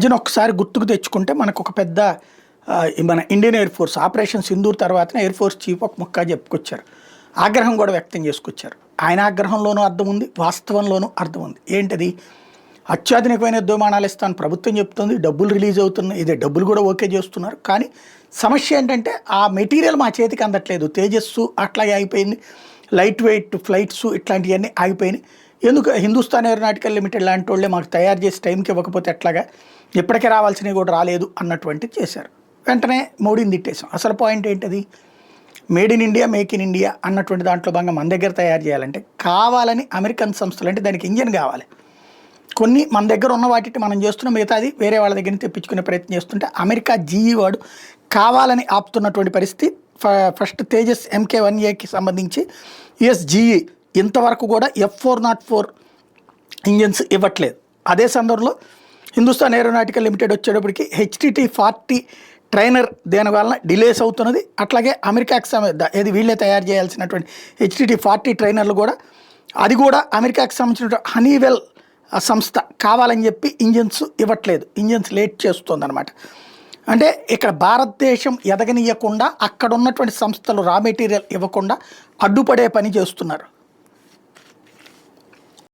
మధ్యన ఒకసారి గుర్తుకు తెచ్చుకుంటే మనకు ఒక పెద్ద మన Indian air force operation Sindoor తర్వాతనే ఎయిర్ ఫోర్స్ చీఫ్ ఒక ముక్క చెప్పుకొచ్చారు. ఆగ్రహం కూడా వ్యక్తం చేసుకొచ్చారు. ఆయన ఆగ్రహంలోనూ అర్థం ఉంది, వాస్తవంలోనూ అర్థం ఉంది. ఏంటది? అత్యాధునికమైన యుద్ధ విమానాలు ఇస్తాను ప్రభుత్వం చెప్తుంది, డబ్బులు రిలీజ్ అవుతున్నాయి, ఇదే డబ్బులు కూడా ఓకే చేస్తున్నారు. కానీ సమస్య ఏంటంటే ఆ మెటీరియల్ మా చేతికి అందట్లేదు. తేజస్సు అట్లాగే ఆగిపోయింది, లైట్ వెయిట్ ఫ్లైట్స్ ఇట్లాంటివన్నీ ఆగిపోయినాయి. ఎందుకు హిందుస్థాన్ ఏరోనాటికల్ లిమిటెడ్ లాంటి వాళ్ళే మాకు తయారు చేసి టైంకి ఇవ్వకపోతే ఎట్లాగా, ఇప్పటికే రావాల్సినవి కూడా రాలేదు అన్నటువంటిది చేశారు. వెంటనే మోడీని తిట్టేశాం. అసలు పాయింట్ ఏంటది? Made in India, make in India అన్నటువంటి దాంట్లో భాగంగా మన దగ్గర తయారు చేయాలంటే కావాలని అమెరికన్ సంస్థలు, అంటే దానికి ఇంజన్ కావాలి. కొన్ని మన దగ్గర ఉన్న వాటిని మనం చేస్తున్న మిగతాది వేరే వాళ్ళ దగ్గర తెప్పించుకునే ప్రయత్నం చేస్తుంటే అమెరికా జీఈ వాడు కావాలని ఆపుతున్నటువంటి పరిస్థితి. ఫస్ట్ తేజస్ MK1Aకి సంబంధించి యుఎస్జీఈ ఇంతవరకు కూడా F404 ఇంజన్స్ ఇవ్వట్లేదు. అదే సందర్భంలో హిందుస్థాన్ ఏరోనాటికల్ లిమిటెడ్ వచ్చేటప్పటికి HTT-40 ట్రైనర్ దేనివల్ల డిలేస్ అవుతున్నది. అట్లాగే అమెరికాకి ఏది వీళ్ళే తయారు చేయాల్సినటువంటి HTT-40 ట్రైనర్లు కూడా, అది కూడా అమెరికాకి సంబంధించిన హనీవెల్ సంస్థ కావాలని చెప్పి ఇంజన్స్ ఇవ్వట్లేదు, ఇంజన్స్ లేట్ చేస్తుందన్నమాట. అంటే ఇక్కడ భారతదేశం ఎదగనీయకుండా అక్కడ ఉన్నటువంటి సంస్థలు రా మెటీరియల్ ఇవ్వకుండా అడ్డుపడే పని చేస్తున్నారు.